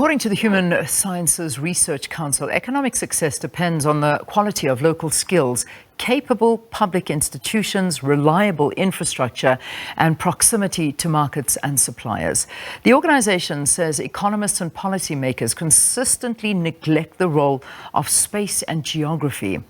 According to the Human Sciences Research Council, economic success depends on the quality of local skills, capable public institutions, reliable infrastructure, and proximity to markets and suppliers. The organization says economists and policymakers consistently neglect the role of space and geography.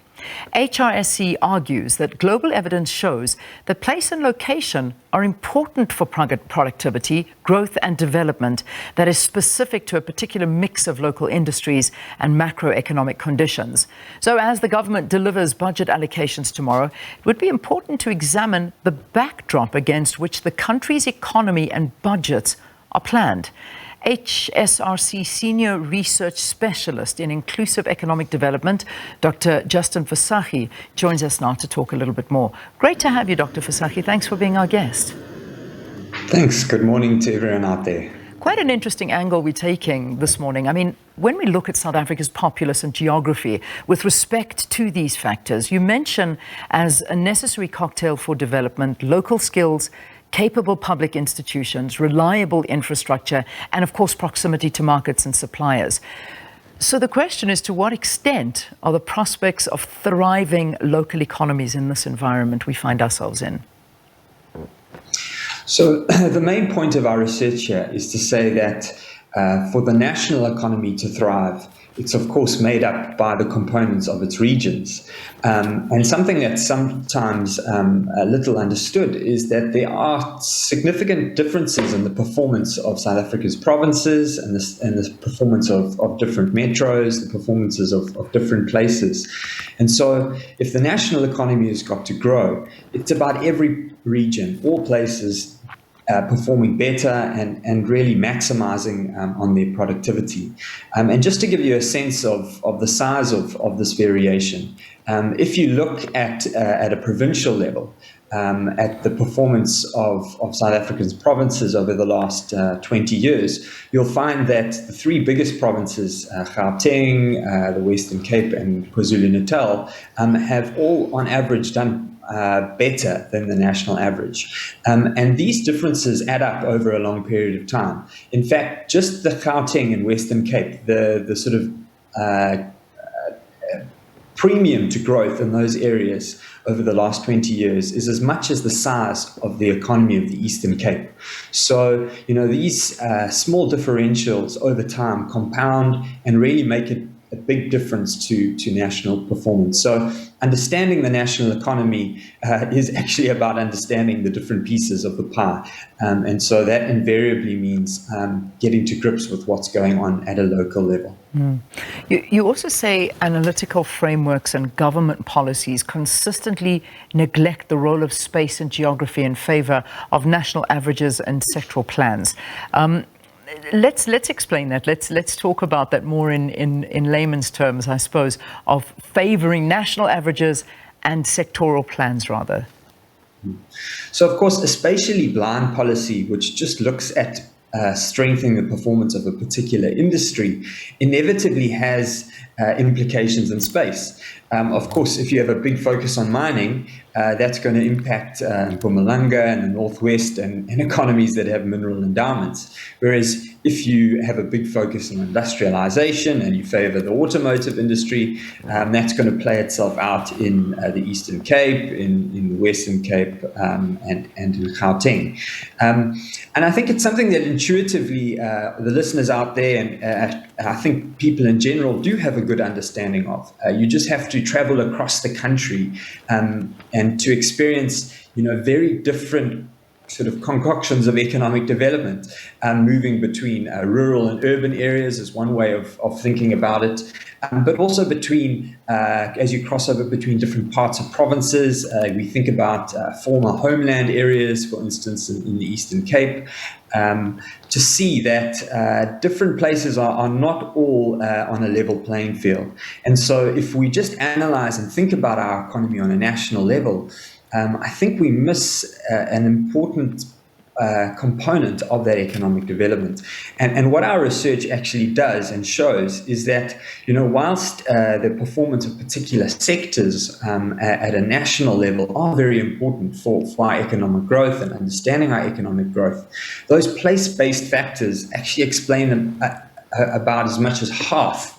HRSC argues that global evidence shows that place and location are important for productivity, growth and development that is specific to a particular mix of local industries and macroeconomic conditions. So as the government delivers budget allocations tomorrow, it would be important to examine the backdrop against which the country's economy and budgets are planned. HSRC Senior Research Specialist in Inclusive Economic Development, Dr. Justin Visagie, joins us now to talk a little bit more. Great to have you, Dr. Visagie. Thanks for being our guest. Thanks. Good morning to everyone out there. Quite an interesting angle we're taking this morning. I mean, when we look at South Africa's populace and geography with respect to these factors, you mention as a necessary cocktail for development, local skills, capable public institutions, reliable infrastructure, and of course proximity to markets and suppliers. So the question is, to what extent are the prospects of thriving local economies in this environment we find ourselves in? So the main point of our research here is to say that for the national economy to thrive, it's of course made up by the components of its regions. And something that's sometimes a little understood is that there are significant differences in the performance of South Africa's provinces and the performance of different metros, the performances of different places. And so if the national economy has got to grow, it's about every region, all places, performing better and really maximizing on their productivity. And just to give you a sense of the size of this variation, if you look at a provincial level, at the performance of South Africa's provinces over the last 20 years, you'll find that the three biggest provinces, Gauteng, the Western Cape and KwaZulu-Natal, have all on average done better than the national average. And these differences add up over a long period of time. In fact, just the Gauteng and Western Cape, the sort of premium to growth in those areas over the last 20 years is as much as the size of the economy of the Eastern Cape. So, these small differentials over time compound and really make it a big difference to national performance. So understanding the national economy is actually about understanding the different pieces of the pie. And so that invariably means getting to grips with what's going on at a local level. You also say analytical frameworks and government policies consistently neglect the role of space and geography in favor of national averages and sectoral plans. Let's explain that. Let's talk about that more in layman's terms, I suppose, of favoring national averages and sectoral plans, rather. So, of course, a spatially blind policy, which just looks at strengthening the performance of a particular industry, inevitably has implications in space. Of course, if you have a big focus on mining, that's going to impact Mpumalanga and the Northwest and economies that have mineral endowments. Whereas if you have a big focus on industrialization and you favor the automotive industry, that's going to play itself out in the Eastern Cape, in the Western Cape, and in Gauteng. And I think it's something that intuitively the listeners out there, and I think people in general, do have a good understanding of. You just have to travel across the country and to experience, very different sort of concoctions of economic development, moving between rural and urban areas is one way of thinking about it, but also between, as you cross over between different parts of provinces, we think about former homeland areas, for instance, in the Eastern Cape, to see that different places are not all on a level playing field. And so if we just analyze and think about our economy on a national level, I think we miss an important component of that economic development. And what our research actually does and shows is that, whilst the performance of particular sectors at a national level are very important for our economic growth and understanding our economic growth, those place-based factors actually explain about as much as half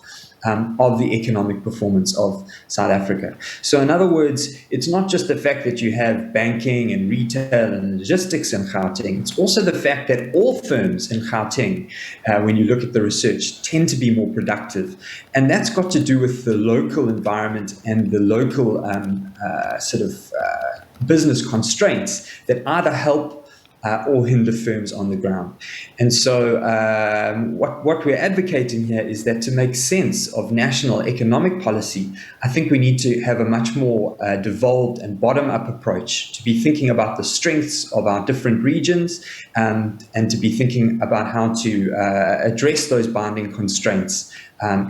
of the economic performance of South Africa. So in other words, it's not just the fact that you have banking and retail and logistics in Gauteng, it's also the fact that all firms in Gauteng, when you look at the research, tend to be more productive. And that's got to do with the local environment and the local business constraints that either help or hinder firms on the ground. And so what we're advocating here is that to make sense of national economic policy, I think we need to have a much more devolved and bottom-up approach, to be thinking about the strengths of our different regions and to be thinking about how to address those binding constraints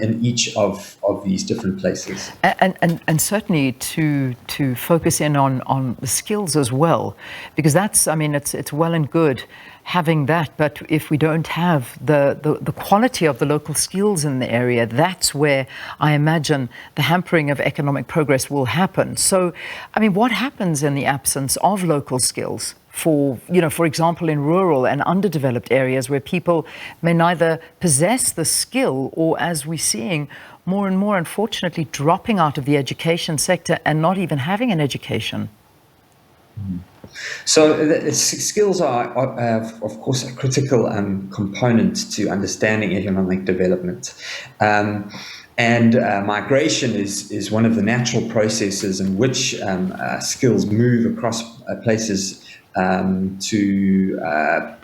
in each of these different places. And certainly to focus in on the skills as well, because that's, I mean, it's well and good having that, but if we don't have the quality of the local skills in the area, that's where I imagine the hampering of economic progress will happen. So, I mean, what happens in the absence of local skills? For example, in rural and underdeveloped areas where people may neither possess the skill or, as we're seeing, more and more, unfortunately, dropping out of the education sector and not even having an education. So skills are, of course, a critical component to understanding economic development. And migration is one of the natural processes in which skills move across places to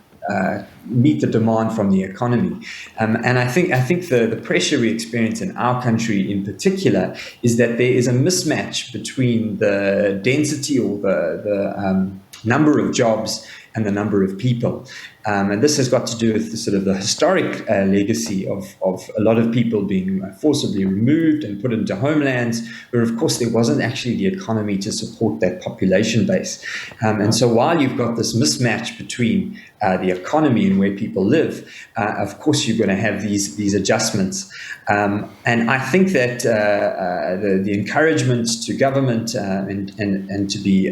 meet the demand from the economy. And I think the pressure we experience in our country in particular is that there is a mismatch between the density or the number of jobs and the number of people. And this has got to do with the historic legacy of a lot of people being forcibly removed and put into homelands, where of course there wasn't actually the economy to support that population base. And so while you've got this mismatch between the economy and where people live, of course you're going to have these adjustments. And I think that the encouragement to government and to be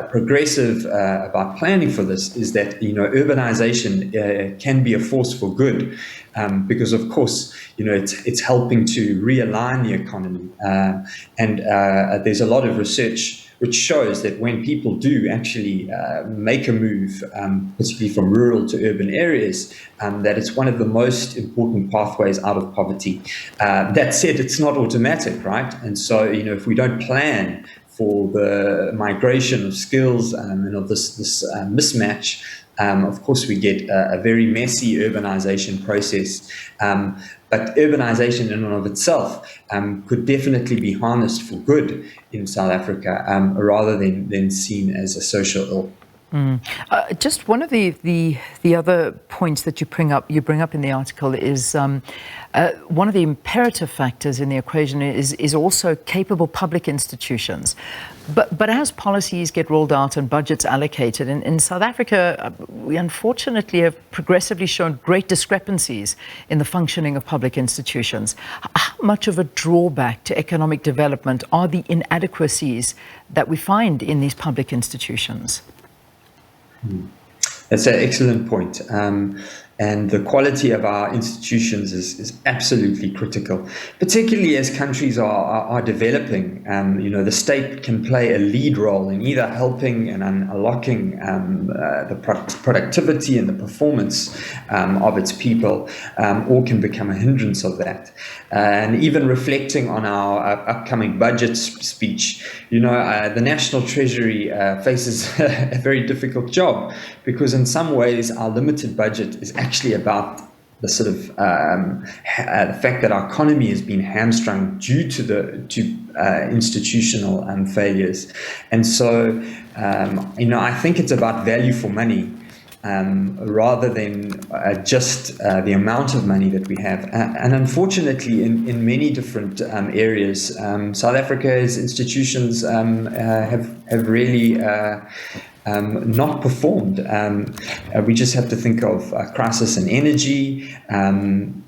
progressive about planning for this is that, urbanization can be a force for good, because of course, it's helping to realign the economy. And there's a lot of research which shows that when people do actually make a move, particularly from rural to urban areas, that it's one of the most important pathways out of poverty. That said, it's not automatic, right? And so, if we don't plan for the migration of skills and of this mismatch, of course, we get a very messy urbanization process. But urbanization in and of itself could definitely be harnessed for good in South Africa, rather than seen as a social ill. Just one of the other points that you bring up in the article is one of the imperative factors in the equation is also capable public institutions. But as policies get rolled out and budgets allocated, in South Africa, we unfortunately have progressively shown great discrepancies in the functioning of public institutions. How much of a drawback to economic development are the inadequacies that we find in these public institutions? That's an excellent point. And the quality of our institutions is absolutely critical, particularly as countries are developing. The state can play a lead role in either helping and unlocking the productivity and the performance of its people, or can become a hindrance of that. And even reflecting on our upcoming budget speech, the National Treasury faces a very difficult job, because in some ways our limited budget is actually about the the fact that our economy has been hamstrung due to institutional failures. And so, I think it's about value for money, rather than just the amount of money that we have. And unfortunately, in many different areas, South Africa's institutions have really not performed. We just have to think of crisis in energy, and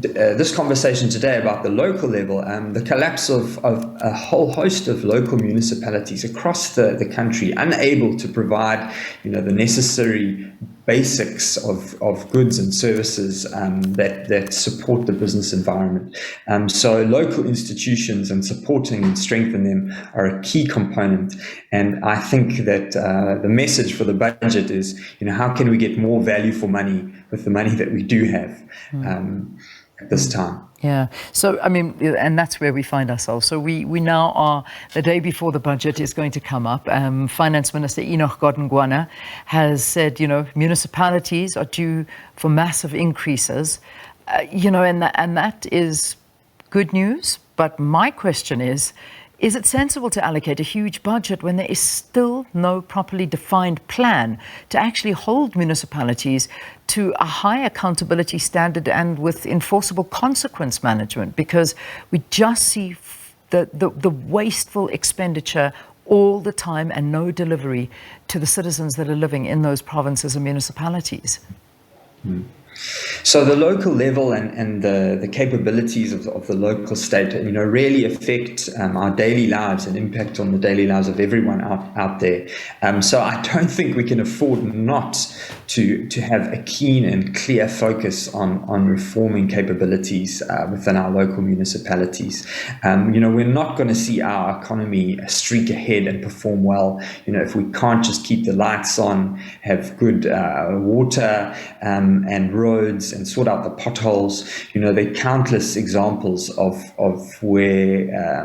this conversation today about the local level, the collapse of a whole host of local municipalities across the country, unable to provide the necessary basics of goods and services that support the business environment. So local institutions and supporting and strengthening them are a key component. And I think that the message for the budget is, how can we get more value for money with the money that we do have at this time? Yeah. So, and that's where we find ourselves. So we now are, the day before the budget is going to come up, Finance Minister Enoch Godongwana has said, municipalities are due for massive increases, and that is good news. But my question is it sensible to allocate a huge budget when there is still no properly defined plan to actually hold municipalities to a high accountability standard and with enforceable consequence management? Because we just see the wasteful expenditure all the time and no delivery to the citizens that are living in those provinces and municipalities. So the local level and the capabilities of the local state, really affect our daily lives and impact on the daily lives of everyone out there. So I don't think we can afford not to have a keen and clear focus on reforming capabilities within our local municipalities. We're not going to see our economy streak ahead and perform well, if we can't just keep the lights on, have good water and roads, and sort out the potholes. There are countless examples of where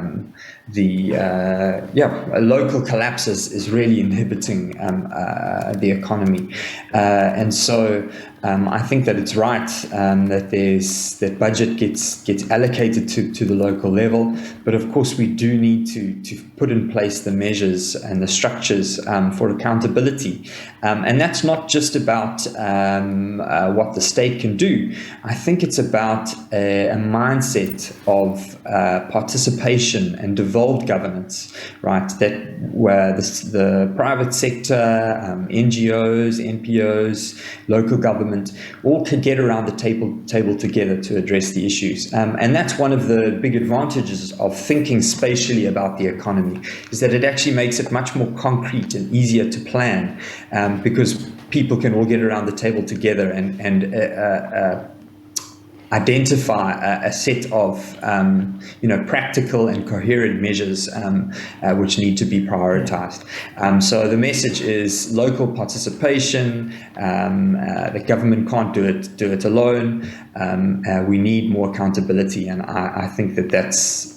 local collapses is really inhibiting the economy, and so I think that it's right that budget gets allocated to the local level, but of course we do need to put in place the measures and the structures for accountability, and that's not just about what the state can do. I think it's about a mindset of participation and devolved governance, right? That where the private sector, NGOs, NPOs, local government, all could get around the table together to address the issues. And that's one of the big advantages of thinking spatially about the economy, is that it actually makes it much more concrete and easier to plan, because people can all get around the table together and identify a set of practical and coherent measures which need to be prioritized. So the message is local participation. The government can't do it alone. We need more accountability, and I think that's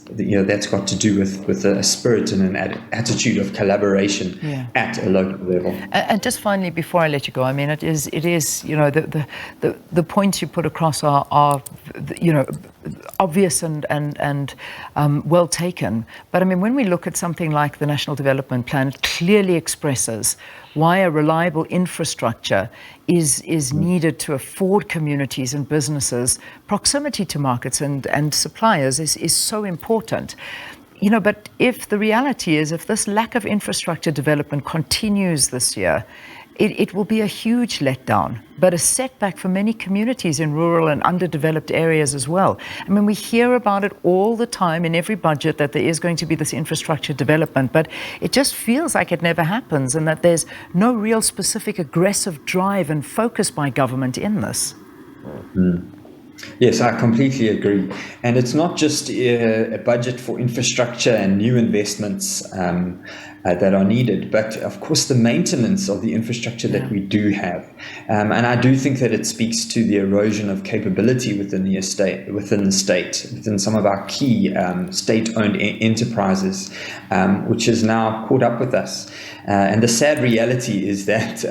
got to do with a spirit and an attitude of collaboration at a local level. And just finally, before I let you go, it is the points you put across are obvious and well taken. But when we look at something like the National Development Plan, it clearly expresses why a reliable infrastructure is needed to afford communities and businesses proximity to markets and suppliers is so important. But if the reality is, if this lack of infrastructure development continues this year, it will be a huge letdown, but a setback for many communities in rural and underdeveloped areas as well. We hear about it all the time in every budget that there is going to be this infrastructure development, but it just feels like it never happens, and that there's no real specific aggressive drive and focus by government in this. Yes, I completely agree. And it's not just a budget for infrastructure and new investments that are needed, but of course the maintenance of the infrastructure that we do have. And I do think that it speaks to the erosion of capability within some of our key state-owned enterprises, which is now caught up with us. And the sad reality is that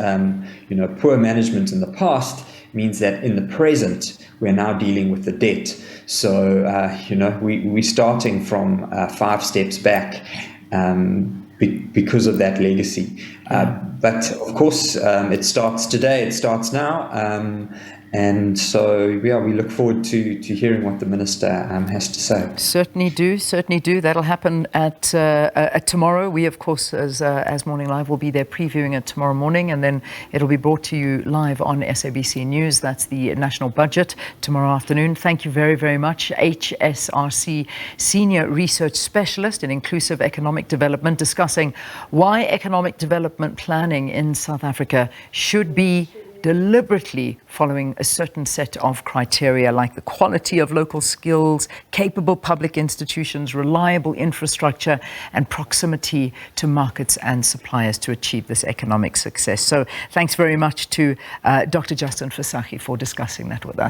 poor management in the past means that in the present, we're now dealing with the debt. So, we're starting from 5 steps back because of that legacy. But of course, it starts today, it starts now. And so, we look forward to hearing what the Minister has to say. Certainly do. That'll happen at tomorrow. We, of course, as Morning Live, will be there previewing it tomorrow morning, and then it'll be brought to you live on SABC News. That's the national budget tomorrow afternoon. Thank you very, very much. HSRC Senior Research Specialist in Inclusive Economic Development, discussing why economic development planning in South Africa should be deliberately following a certain set of criteria, like the quality of local skills, capable public institutions, reliable infrastructure, and proximity to markets and suppliers to achieve this economic success. So thanks very much to Dr. Justin Visagie for discussing that with us.